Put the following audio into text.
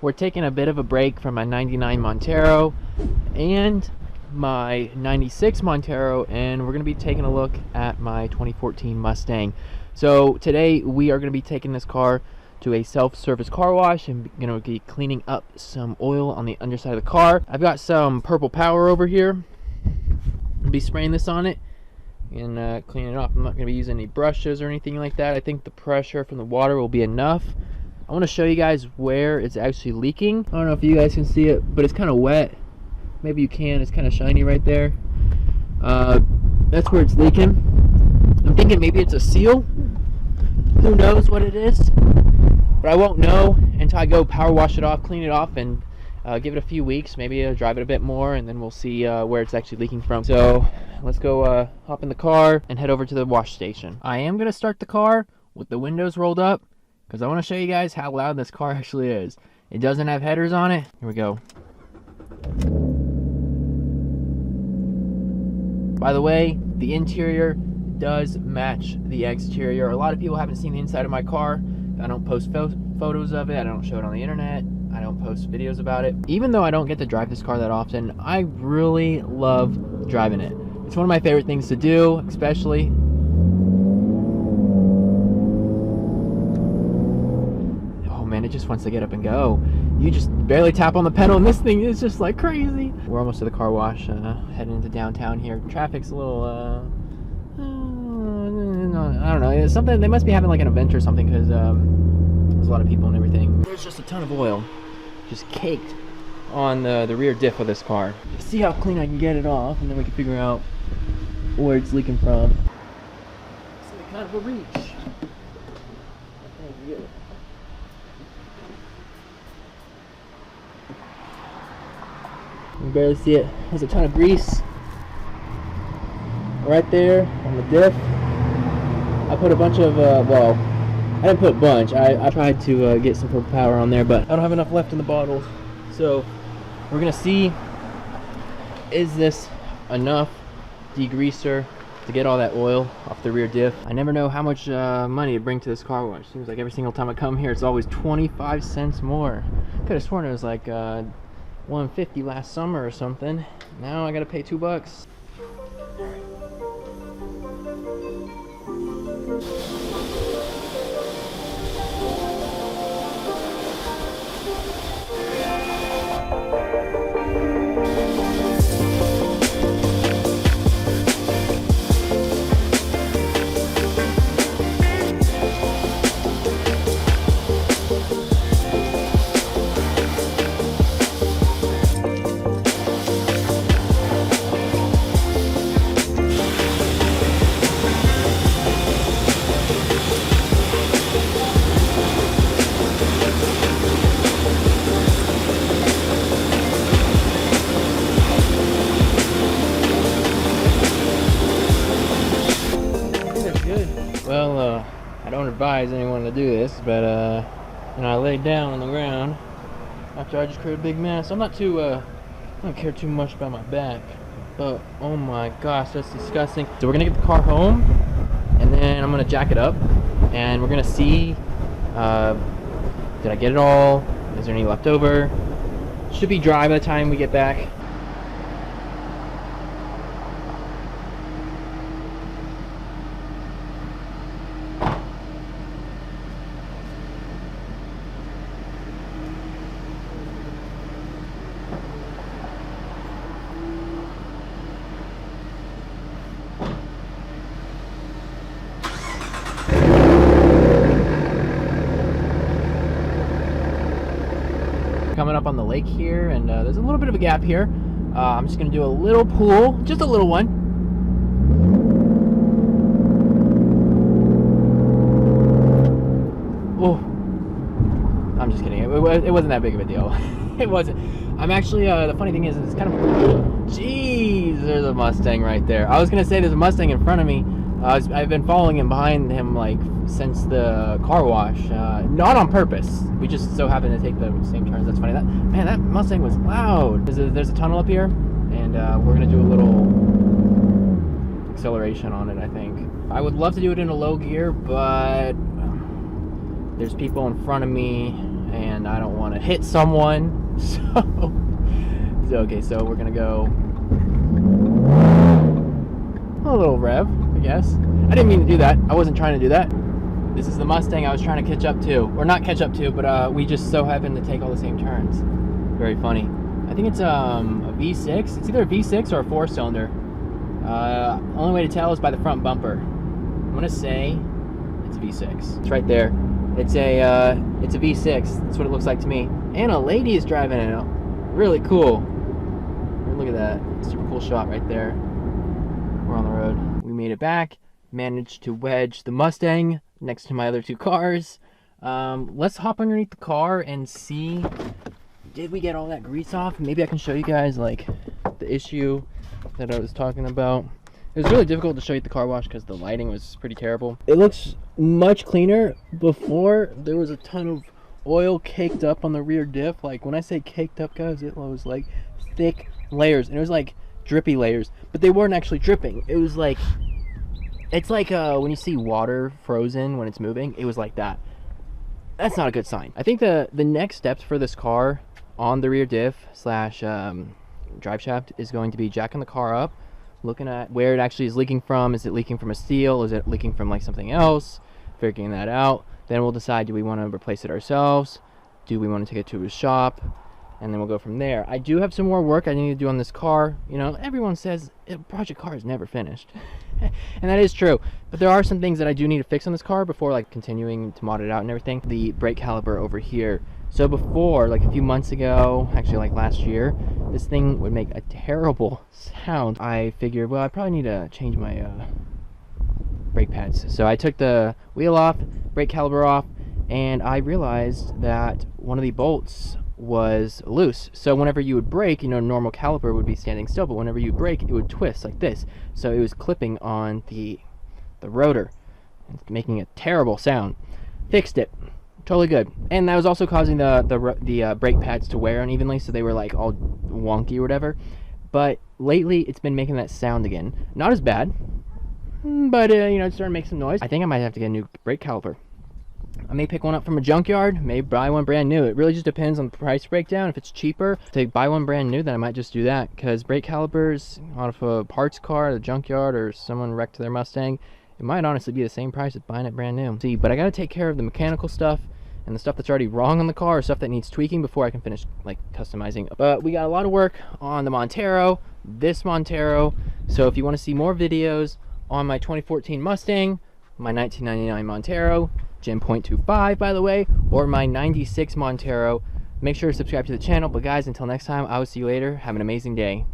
We're taking a bit of a break from my 99 Montero and my 96 Montero, and we're going to be taking a look at my 2014 Mustang. So today we are going to be taking this car to a self-service car wash and going to be cleaning up some oil on the underside of the car. I've got some purple power over here. I'll be spraying this on it and cleaning it off. I'm not going to be using any brushes or anything like that. I think the pressure from the water will be enough. I want to show you guys where it's actually leaking. I don't know if you guys can see it, but it's kind of wet. Maybe you can. It's kind of shiny right there. That's where it's leaking. I'm thinking maybe it's a seal. Who knows what it is? But I won't know until I go power wash it off, clean it off, and give it a few weeks. Maybe I'll drive it a bit more, and then we'll see where it's actually leaking from. So let's go hop in the car and head over to the wash station. I am going to start the car with the windows rolled up, because I want to show you guys how loud this car actually is. It doesn't have headers on it. Here we go. By the way, the interior does match the exterior. A lot of people haven't seen the inside of my car. I don't post photos of it. I don't show it on the internet. I don't post videos about it. Even though I don't get to drive this car that often, I really love driving it. It's one of my favorite things to do, especially man, it just wants to get up and go. You just barely tap on the pedal and this thing is just like crazy. We're almost to the car wash, heading into downtown here. Traffic's a little I don't know, it's something, they must be having like an event or something, because there's a lot of people and everything. There's just a ton of oil just caked on the rear diff of this car. See how clean I can get it off, and then we can figure out where it's leaking from. It's like kind of a reach. You can barely see it. There's a ton of grease right there on the diff. I put a bunch of, well, I didn't put a bunch. I tried to get some purple power on there, but I don't have enough left in the bottle. So we're going to see, is this enough degreaser to get all that oil off the rear diff. I never know how much money to bring to this car wash. Seems like every single time I come here, it's always 25 cents more. Could have sworn it was like $150 last summer or something. Now I gotta pay $2. Well, I don't advise anyone to do this, but you know, I laid down on the ground after I just created a big mess. I'm not too, I don't care too much about my back, but oh my gosh, that's disgusting. So we're gonna get the car home, and then I'm gonna jack it up, and we're gonna see, did I get it all? Is there any left over? Should be dry by the time we get back. Coming up on the lake here, and there's a little bit of a gap here. I'm just gonna do a little pool, just a little one. Oh, I'm just kidding. It wasn't that big of a deal. It wasn't. I'm actually, the funny thing is, it's kind of, jeez, there's a Mustang right there. I was gonna say there's a Mustang in front of me. I've been following him behind him like since the car wash, not on purpose. We just so happened to take the same turns. That's funny. That Mustang was loud. There's a tunnel up here, and we're gonna do a little acceleration on it, I think. I would love to do it in a low gear, but there's people in front of me and I don't want to hit someone. So okay, so we're gonna go a little rev, I guess. I didn't mean to do that. I wasn't trying to do that. This is the Mustang I was trying to catch up to, or not catch up to, but we just so happened to take all the same turns. Very funny. I think it's a V6. It's either a V6 or a 4-cylinder. Only way to tell is by the front bumper. I'm gonna say it's a V6. It's right there. It's a V6. That's what it looks like to me. And a lady is driving it. Really cool. Look at that. Super cool shot right there. We're on the road. We made it back. Managed to wedge the Mustang next to my other two cars. Let's hop underneath the car and see, did we get all that grease off? Maybe I can show you guys like the issue that I was talking about. It was really difficult to show you the car wash because the lighting was pretty terrible. It looks much cleaner. Before, there was a ton of oil caked up on the rear diff. Like when I say caked up, guys, it was like thick layers, and it was like drippy layers, but they weren't actually dripping. It was like, it's like when you see water frozen when it's moving. It was like that. That's not a good sign. I think the next steps for this car on the rear diff slash drive shaft is going to be jacking the car up, looking at where it actually is leaking from. Is it leaking from a seal? Is it leaking from like something else? Figuring that out. Then we'll decide, do we want to replace it ourselves? Do we want to take it to a shop? And then we'll go from there. I do have some more work I need to do on this car. You know, everyone says a project car is never finished. And that is true. But there are some things that I do need to fix on this car before like continuing to mod it out and everything. The brake caliper over here. So before, like a few months ago, actually like last year, this thing would make a terrible sound. I figured, well, I probably need to change my brake pads. So I took the wheel off, brake caliper off, and I realized that one of the bolts was loose. So whenever you would brake, you know, normal caliper would be standing still, but whenever you brake, it would twist like this. So it was clipping on the rotor, making a terrible sound. Fixed it. Totally good. And that was also causing the brake pads to wear unevenly, so they were like all wonky or whatever. But lately, it's been making that sound again. Not as bad, but you know, it's starting to make some noise. I think I might have to get a new brake caliper. I may pick one up from a junkyard, may buy one brand new. It really just depends on the price breakdown. If it's cheaper to buy one brand new, then I might just do that. Because brake calipers out of a parts car at a junkyard, or someone wrecked their Mustang, it might honestly be the same price as buying it brand new. See, but I gotta take care of the mechanical stuff and the stuff that's already wrong on the car, or stuff that needs tweaking before I can finish like customizing. But we got a lot of work on the Montero, this Montero. So if you want to see more videos on my 2014 Mustang, my 1999 Montero, Gen .25 by the way, or my 96 Montero, make sure to subscribe to the channel. But guys, until next time, I will see you later. Have an amazing day.